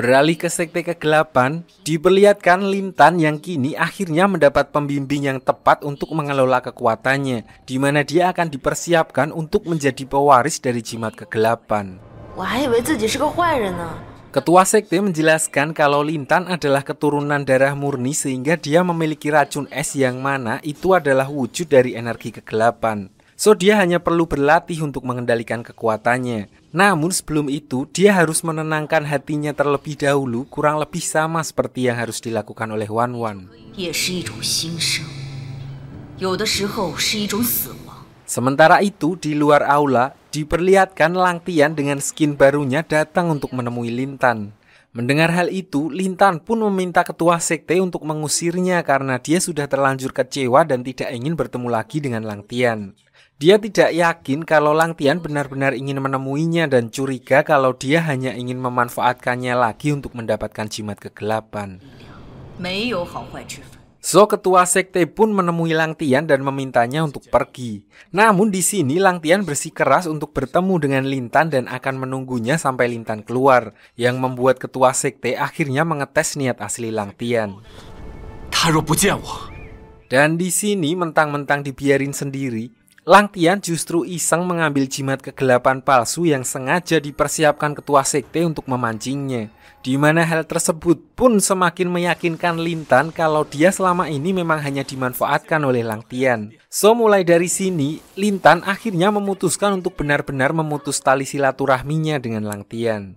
Beralih ke sekte kegelapan, diperlihatkan Lin Tan yang kini akhirnya mendapat pembimbing yang tepat untuk mengelola kekuatannya, di mana dia akan dipersiapkan untuk menjadi pewaris dari jimat kegelapan. Ketua sekte menjelaskan kalau Lin Tan adalah keturunan darah murni sehingga dia memiliki racun es yang mana itu adalah wujud dari energi kegelapan. So dia hanya perlu berlatih untuk mengendalikan kekuatannya. Namun sebelum itu dia harus menenangkan hatinya terlebih dahulu, kurang lebih sama seperti yang harus dilakukan oleh Wan Wan. Sementara itu di luar aula diperlihatkan Lang Tian dengan skin barunya datang untuk menemui Lin Tan. Mendengar hal itu, Lin Tan pun meminta ketua sekte untuk mengusirnya karena dia sudah terlanjur kecewa dan tidak ingin bertemu lagi dengan Lang Tian. Dia tidak yakin kalau Lang Tian benar-benar ingin menemuinya dan curiga kalau dia hanya ingin memanfaatkannya lagi untuk mendapatkan jimat kegelapan. So ketua sekte pun menemui Lang Tian dan memintanya untuk pergi. Namun di sini Lang Tian bersikeras untuk bertemu dengan Lin Tan dan akan menunggunya sampai Lin Tan keluar, yang membuat ketua sekte akhirnya mengetes niat asli Lang Tian. Dan di sini mentang-mentang dibiarin sendiri, Lang Tian justru iseng mengambil jimat kegelapan palsu yang sengaja dipersiapkan ketua sekte untuk memancingnya. Di mana hal tersebut pun semakin meyakinkan Lin Tan kalau dia selama ini memang hanya dimanfaatkan oleh Lang Tian. So mulai dari sini, Lin Tan akhirnya memutuskan untuk benar-benar memutus tali silaturahminya dengan Lang Tian.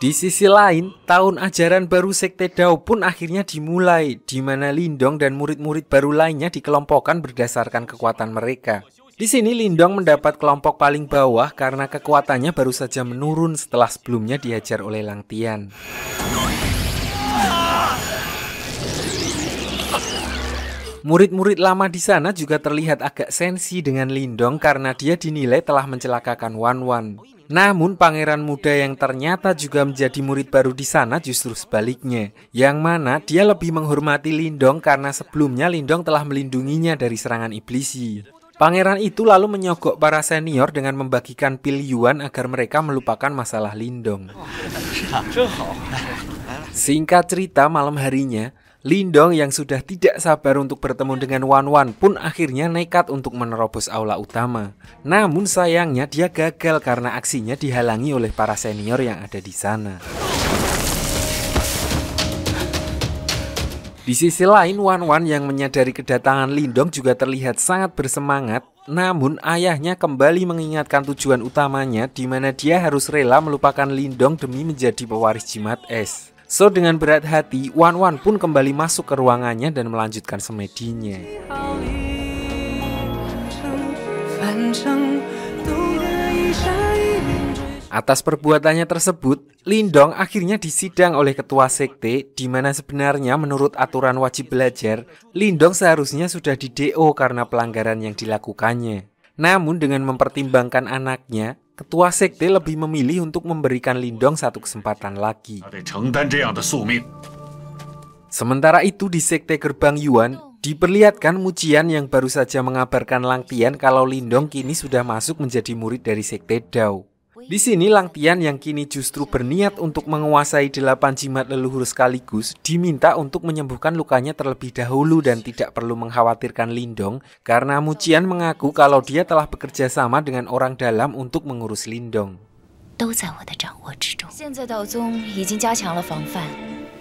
Di sisi lain, tahun ajaran baru Sekte Dao pun akhirnya dimulai, di mana Lindong dan murid-murid baru lainnya dikelompokkan berdasarkan kekuatan mereka. Di sini Lindong mendapat kelompok paling bawah karena kekuatannya baru saja menurun setelah sebelumnya dihajar oleh Lang Tian. Murid-murid lama di sana juga terlihat agak sensi dengan Lindong karena dia dinilai telah mencelakakan Wan Wan. Namun pangeran muda yang ternyata juga menjadi murid baru di sana justru sebaliknya, yang mana dia lebih menghormati Lindong karena sebelumnya Lindong telah melindunginya dari serangan iblisi. Pangeran itu lalu menyogok para senior dengan membagikan pil Yuan agar mereka melupakan masalah Lindong. Singkat cerita, malam harinya Lindong yang sudah tidak sabar untuk bertemu dengan Wan Wan pun akhirnya nekat untuk menerobos aula utama. Namun sayangnya dia gagal karena aksinya dihalangi oleh para senior yang ada di sana. Di sisi lain, Wan Wan yang menyadari kedatangan Lindong juga terlihat sangat bersemangat. Namun ayahnya kembali mengingatkan tujuan utamanya, di mana dia harus rela melupakan Lindong demi menjadi pewaris jimat es. So dengan berat hati, Wan Wan pun kembali masuk ke ruangannya dan melanjutkan semedinya. Atas perbuatannya tersebut, Lindong akhirnya disidang oleh ketua sekte, di mana sebenarnya menurut aturan wajib belajar, Lindong seharusnya sudah di-DO karena pelanggaran yang dilakukannya. Namun dengan mempertimbangkan anaknya, ketua sekte lebih memilih untuk memberikan Lindong satu kesempatan lagi. Sementara itu di sekte gerbang Yuan, diperlihatkan Mujian yang baru saja mengabarkan Lang Tian kalau Lindong kini sudah masuk menjadi murid dari sekte Dao. Di sini Lang Tian yang kini justru berniat untuk menguasai 8 jimat leluhur sekaligus diminta untuk menyembuhkan lukanya terlebih dahulu dan tidak perlu mengkhawatirkan Lindong karena Mujian mengaku kalau dia telah bekerja sama dengan orang dalam untuk mengurus Lindong.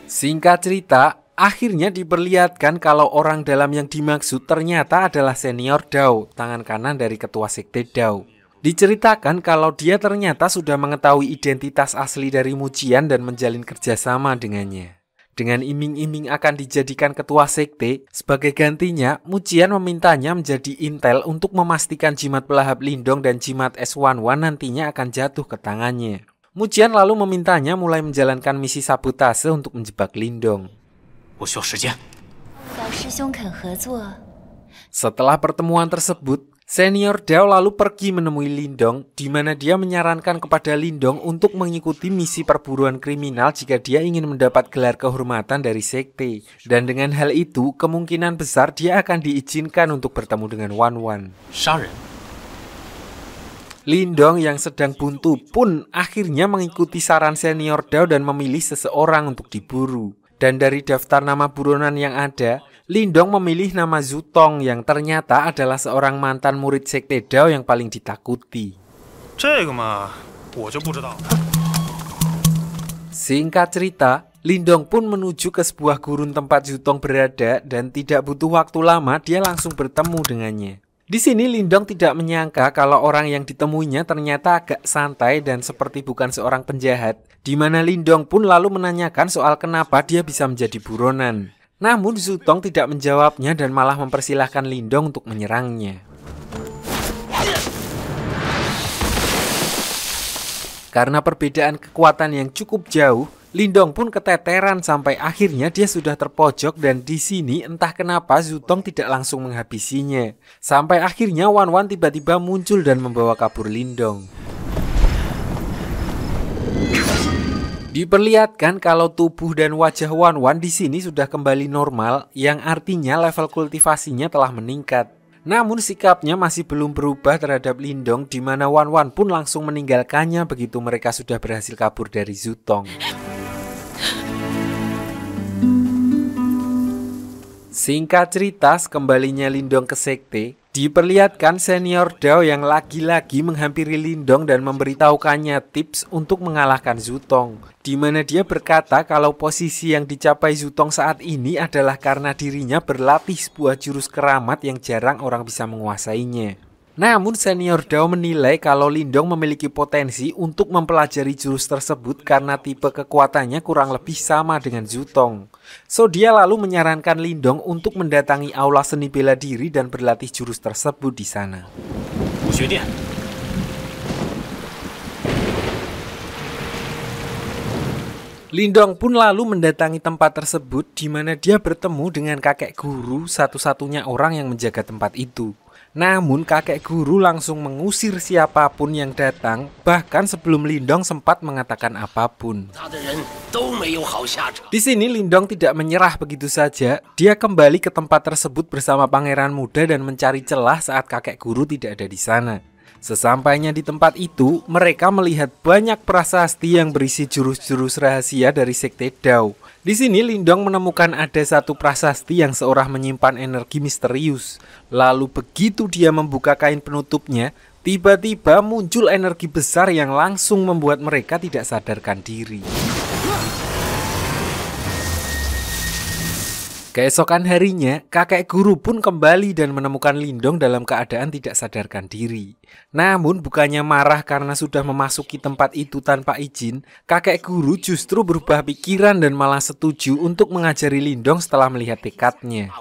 Singkat cerita, akhirnya diperlihatkan kalau orang dalam yang dimaksud ternyata adalah senior Dao, tangan kanan dari ketua sekte Dao. Diceritakan kalau dia ternyata sudah mengetahui identitas asli dari Mujian dan menjalin kerjasama dengannya. Dengan iming-iming akan dijadikan ketua sekte, sebagai gantinya Mujian memintanya menjadi intel untuk memastikan jimat pelahap Lindong dan jimat es Wan Wan nantinya akan jatuh ke tangannya. Mujian lalu memintanya mulai menjalankan misi sabotase untuk menjebak Lindong. Setelah pertemuan tersebut, senior Dao lalu pergi menemui Lindong, di mana dia menyarankan kepada Lindong untuk mengikuti misi perburuan kriminal jika dia ingin mendapat gelar kehormatan dari sekte. Dan dengan hal itu, kemungkinan besar dia akan diizinkan untuk bertemu dengan Wan Wan. Lindong yang sedang buntu pun akhirnya mengikuti saran senior Dao dan memilih seseorang untuk diburu. Dan dari daftar nama buronan yang ada, Lindong memilih nama Zutong yang ternyata adalah seorang mantan murid sekte Dao yang paling ditakuti. Singkat cerita, Lindong pun menuju ke sebuah gurun tempat Zutong berada dan tidak butuh waktu lama dia langsung bertemu dengannya. Di sini Lindong tidak menyangka kalau orang yang ditemuinya ternyata agak santai dan seperti bukan seorang penjahat, di mana Lindong pun lalu menanyakan soal kenapa dia bisa menjadi buronan. Namun Zutong tidak menjawabnya dan malah mempersilahkan Lindong untuk menyerangnya. Karena perbedaan kekuatan yang cukup jauh, Lindong pun keteteran sampai akhirnya dia sudah terpojok dan di sini entah kenapa Zutong tidak langsung menghabisinya. Sampai akhirnya Wan Wan tiba-tiba muncul dan membawa kabur Lindong. Diperlihatkan kalau tubuh dan wajah Wan Wan di sini sudah kembali normal, yang artinya level kultivasinya telah meningkat. Namun sikapnya masih belum berubah terhadap Lindong, di mana Wan Wan pun langsung meninggalkannya begitu mereka sudah berhasil kabur dari Zutong. Singkat cerita, kembalinya Lindong ke sekte, diperlihatkan senior Dao yang lagi-lagi menghampiri Lindong dan memberitahukannya tips untuk mengalahkan Zutong, di mana dia berkata kalau posisi yang dicapai Zutong saat ini adalah karena dirinya berlatih sebuah jurus keramat yang jarang orang bisa menguasainya. Namun senior Dao menilai kalau Lindong memiliki potensi untuk mempelajari jurus tersebut karena tipe kekuatannya kurang lebih sama dengan Zutong. So dia lalu menyarankan Lindong untuk mendatangi aula seni bela diri dan berlatih jurus tersebut di sana. Lindong pun lalu mendatangi tempat tersebut di mana dia bertemu dengan kakek guru, satu-satunya orang yang menjaga tempat itu. Namun kakek guru langsung mengusir siapapun yang datang, bahkan sebelum Lindong sempat mengatakan apapun. Di sini Lindong tidak menyerah begitu saja. Dia kembali ke tempat tersebut bersama pangeran muda dan mencari celah saat kakek guru tidak ada di sana. Sesampainya di tempat itu, mereka melihat banyak prasasti yang berisi jurus-jurus rahasia dari sekte Dao. Di sini Lindong menemukan ada satu prasasti yang seorang menyimpan energi misterius. Lalu begitu dia membuka kain penutupnya, tiba-tiba muncul energi besar yang langsung membuat mereka tidak sadarkan diri. Keesokan harinya, kakek guru pun kembali dan menemukan Lindong dalam keadaan tidak sadarkan diri. Namun bukannya marah karena sudah memasuki tempat itu tanpa izin, kakek guru justru berubah pikiran dan malah setuju untuk mengajari Lindong setelah melihat tekadnya.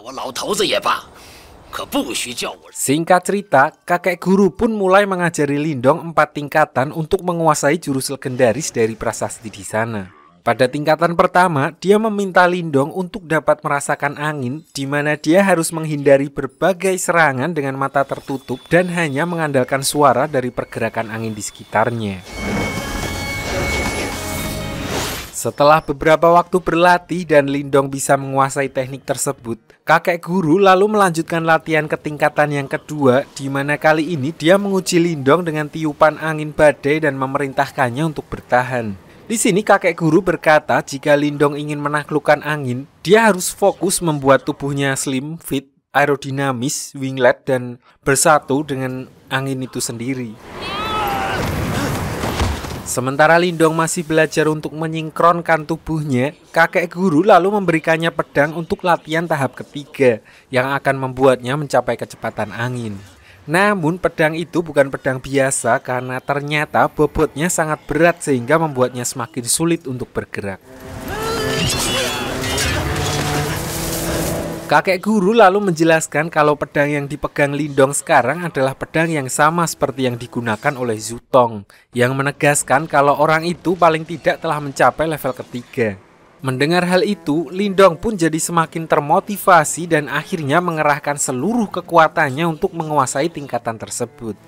Singkat cerita, kakek guru pun mulai mengajari Lindong 4 tingkatan untuk menguasai jurus legendaris dari prasasti di sana. Pada tingkatan pertama, dia meminta Lindong untuk dapat merasakan angin, di mana dia harus menghindari berbagai serangan dengan mata tertutup dan hanya mengandalkan suara dari pergerakan angin di sekitarnya. Setelah beberapa waktu berlatih dan Lindong bisa menguasai teknik tersebut, kakek guru lalu melanjutkan latihan ke tingkatan yang kedua, di mana kali ini dia menguji Lindong dengan tiupan angin badai dan memerintahkannya untuk bertahan. Di sini kakek guru berkata jika Lindong ingin menaklukkan angin, dia harus fokus membuat tubuhnya slim, fit, aerodinamis, winglet, dan bersatu dengan angin itu sendiri. Sementara Lindong masih belajar untuk menyingkronkan tubuhnya, kakek guru lalu memberikannya pedang untuk latihan tahap ketiga, yang akan membuatnya mencapai kecepatan angin. Namun pedang itu bukan pedang biasa karena ternyata bobotnya sangat berat sehingga membuatnya semakin sulit untuk bergerak. Kakek guru lalu menjelaskan kalau pedang yang dipegang Lindong sekarang adalah pedang yang sama seperti yang digunakan oleh Zutong, yang menegaskan kalau orang itu paling tidak telah mencapai level ketiga. Mendengar hal itu, Lindong pun jadi semakin termotivasi dan akhirnya mengerahkan seluruh kekuatannya untuk menguasai tingkatan tersebut.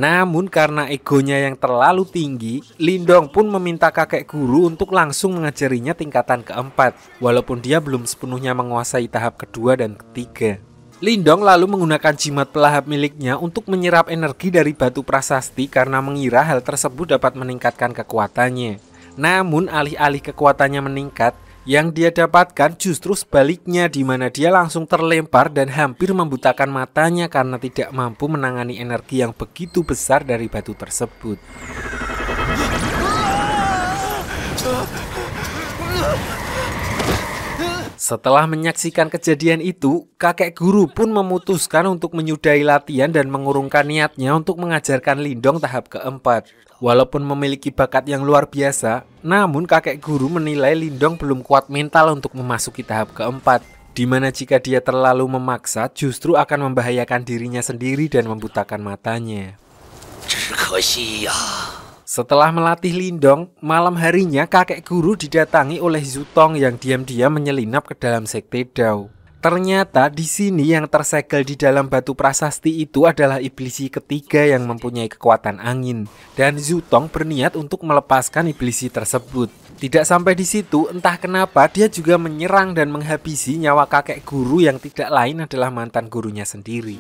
Namun karena egonya yang terlalu tinggi, Lindong pun meminta kakek guru untuk langsung mengajarinya tingkatan keempat, walaupun dia belum sepenuhnya menguasai tahap kedua dan ketiga. Lindong lalu menggunakan jimat pelahap miliknya untuk menyerap energi dari batu prasasti karena mengira hal tersebut dapat meningkatkan kekuatannya. Namun alih-alih kekuatannya meningkat, yang dia dapatkan justru sebaliknya, di mana dia langsung terlempar dan hampir membutakan matanya karena tidak mampu menangani energi yang begitu besar dari batu tersebut. Setelah menyaksikan kejadian itu, kakek guru pun memutuskan untuk menyudahi latihan dan mengurungkan niatnya untuk mengajarkan Lindong tahap keempat. Walaupun memiliki bakat yang luar biasa, namun kakek guru menilai Lindong belum kuat mental untuk memasuki tahap keempat, di mana jika dia terlalu memaksa justru akan membahayakan dirinya sendiri dan membutakan matanya. Setelah melatih Lindong, malam harinya kakek guru didatangi oleh Zutong yang diam-diam menyelinap ke dalam sekte Dao. Ternyata di sini yang tersegel di dalam batu prasasti itu adalah iblisi ketiga yang mempunyai kekuatan angin, dan Zutong berniat untuk melepaskan iblisi tersebut. Tidak sampai di situ, entah kenapa dia juga menyerang dan menghabisi nyawa kakek guru yang tidak lain adalah mantan gurunya sendiri.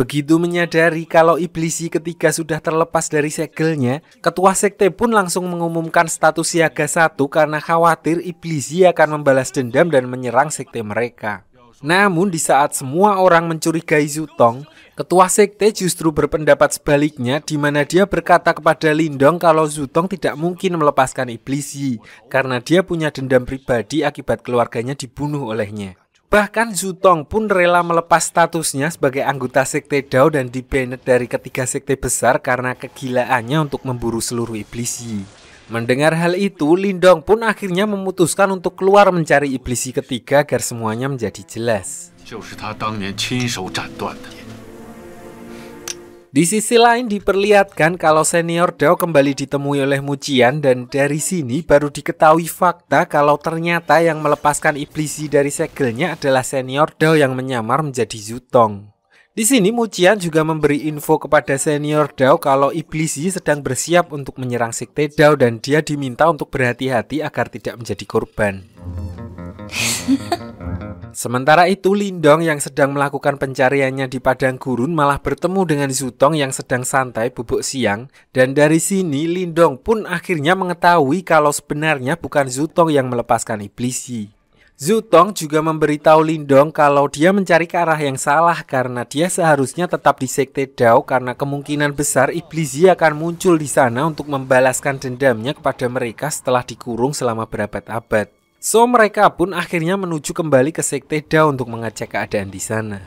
Begitu menyadari kalau iblisi ketiga sudah terlepas dari segelnya, ketua sekte pun langsung mengumumkan status siaga 1 karena khawatir iblisi akan membalas dendam dan menyerang sekte mereka. Namun di saat semua orang mencurigai Zutong, ketua sekte justru berpendapat sebaliknya, di mana dia berkata kepada Lindong kalau Zutong tidak mungkin melepaskan iblisi karena dia punya dendam pribadi akibat keluarganya dibunuh olehnya. Bahkan Zutong pun rela melepas statusnya sebagai anggota sekte Dao dan dibanned dari ketiga sekte besar karena kegilaannya untuk memburu seluruh iblisi. Mendengar hal itu, Lindong pun akhirnya memutuskan untuk keluar mencari iblisi ketiga agar semuanya menjadi jelas. Di sisi lain diperlihatkan kalau senior Dao kembali ditemui oleh Mucian, dan dari sini baru diketahui fakta kalau ternyata yang melepaskan iblisi dari segelnya adalah senior Dao yang menyamar menjadi Zutong. Di sini Mucian juga memberi info kepada senior Dao kalau iblisi sedang bersiap untuk menyerang sekte Dao dan dia diminta untuk berhati-hati agar tidak menjadi korban. Sementara itu Lindong yang sedang melakukan pencariannya di padang gurun malah bertemu dengan Zutong yang sedang santai bubuk siang, dan dari sini Lindong pun akhirnya mengetahui kalau sebenarnya bukan Zutong yang melepaskan iblisi. Zutong juga memberitahu Lindong kalau dia mencari ke arah yang salah karena dia seharusnya tetap di sekte Dao karena kemungkinan besar iblisi akan muncul di sana untuk membalaskan dendamnya kepada mereka setelah dikurung selama berabad-abad. So mereka pun akhirnya menuju kembali ke sekte Dao untuk mengecek keadaan di sana.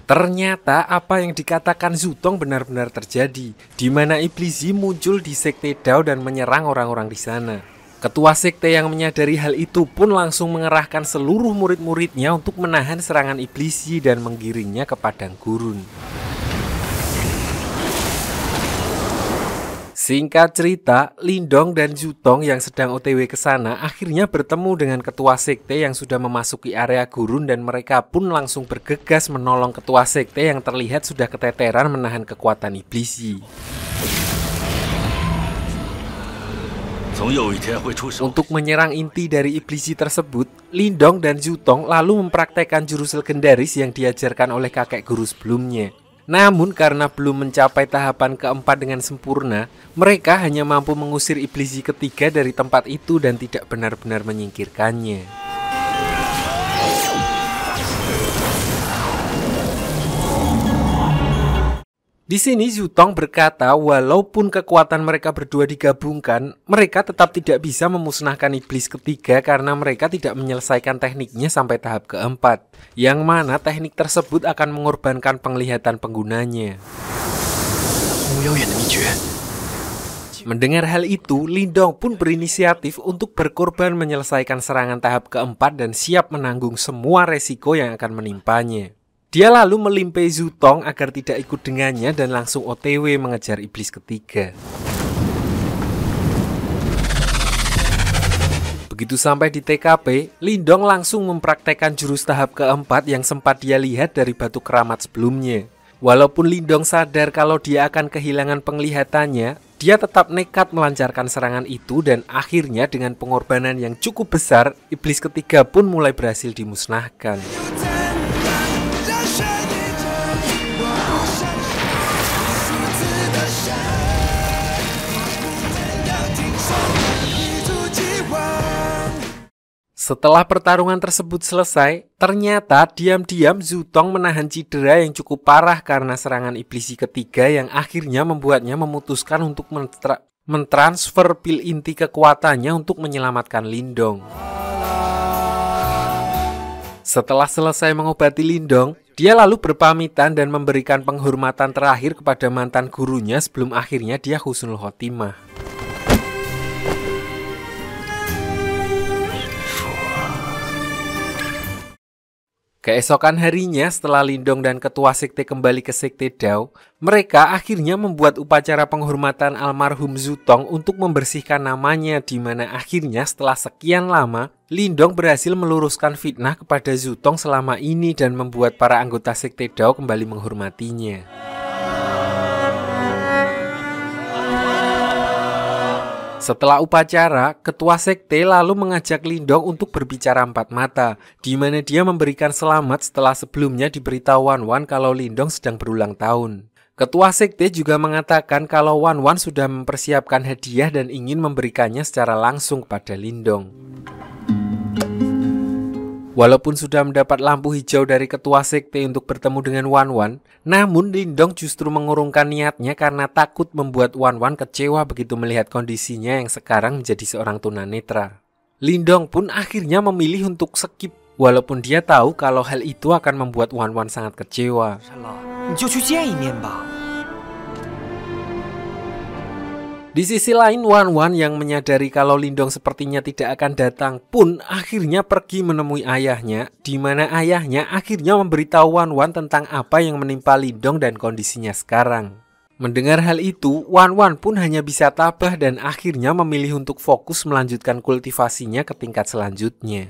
Ternyata apa yang dikatakan Zutong benar-benar terjadi, di mana iblisi muncul di sekte Dao dan menyerang orang-orang di sana. Ketua sekte yang menyadari hal itu pun langsung mengerahkan seluruh murid-muridnya untuk menahan serangan iblisi dan menggiringnya ke padang gurun. Singkat cerita, Lindong dan Zutong yang sedang OTW ke sana akhirnya bertemu dengan ketua sekte yang sudah memasuki area gurun, dan mereka pun langsung bergegas menolong ketua sekte yang terlihat sudah keteteran menahan kekuatan iblisi. Untuk menyerang inti dari iblisi tersebut, Lindong dan Zutong lalu mempraktekkan jurus legendaris yang diajarkan oleh kakek guru sebelumnya. Namun karena belum mencapai tahapan keempat dengan sempurna, mereka hanya mampu mengusir iblisi ketiga dari tempat itu dan tidak benar-benar menyingkirkannya. Di sini Zutong berkata walaupun kekuatan mereka berdua digabungkan, mereka tetap tidak bisa memusnahkan iblis ketiga karena mereka tidak menyelesaikan tekniknya sampai tahap keempat, yang mana teknik tersebut akan mengorbankan penglihatan penggunanya. Mendengar hal itu, Lindong pun berinisiatif untuk berkorban menyelesaikan serangan tahap keempat dan siap menanggung semua resiko yang akan menimpanya. Dia lalu melimpei Zutong agar tidak ikut dengannya dan langsung OTW mengejar iblis ketiga. Begitu sampai di TKP, Lindong langsung mempraktekkan jurus tahap keempat yang sempat dia lihat dari batu keramat sebelumnya. Walaupun Lindong sadar kalau dia akan kehilangan penglihatannya, dia tetap nekat melancarkan serangan itu dan akhirnya dengan pengorbanan yang cukup besar, iblis ketiga pun mulai berhasil dimusnahkan. Setelah pertarungan tersebut selesai, ternyata diam-diam Zutong menahan cedera yang cukup parah karena serangan iblis ketiga yang akhirnya membuatnya memutuskan untuk mentransfer pil inti kekuatannya untuk menyelamatkan Lindong. Setelah selesai mengobati Lindong, dia lalu berpamitan dan memberikan penghormatan terakhir kepada mantan gurunya sebelum akhirnya dia husnul khotimah. Keesokan harinya setelah Lindong dan ketua sekte kembali ke sekte Dao, mereka akhirnya membuat upacara penghormatan almarhum Zutong untuk membersihkan namanya, di mana akhirnya setelah sekian lama, Lindong berhasil meluruskan fitnah kepada Zutong selama ini dan membuat para anggota sekte Dao kembali menghormatinya. Setelah upacara, ketua sekte lalu mengajak Lindong untuk berbicara empat mata, di mana dia memberikan selamat setelah sebelumnya diberitahu Wan Wan kalau Lindong sedang berulang tahun. Ketua sekte juga mengatakan kalau Wan Wan sudah mempersiapkan hadiah dan ingin memberikannya secara langsung kepada Lindong. Walaupun sudah mendapat lampu hijau dari ketua sekte untuk bertemu dengan Wan Wan, namun Lindong justru mengurungkan niatnya karena takut membuat Wan Wan kecewa begitu melihat kondisinya yang sekarang menjadi seorang tunanetra. Lindong pun akhirnya memilih untuk skip, walaupun dia tahu kalau hal itu akan membuat Wan Wan sangat kecewa. Di sisi lain, Wan Wan yang menyadari kalau Lindong sepertinya tidak akan datang pun akhirnya pergi menemui ayahnya, di mana ayahnya akhirnya memberitahu Wan Wan tentang apa yang menimpa Lindong dan kondisinya sekarang. Mendengar hal itu, Wan Wan pun hanya bisa tabah dan akhirnya memilih untuk fokus melanjutkan kultivasinya ke tingkat selanjutnya.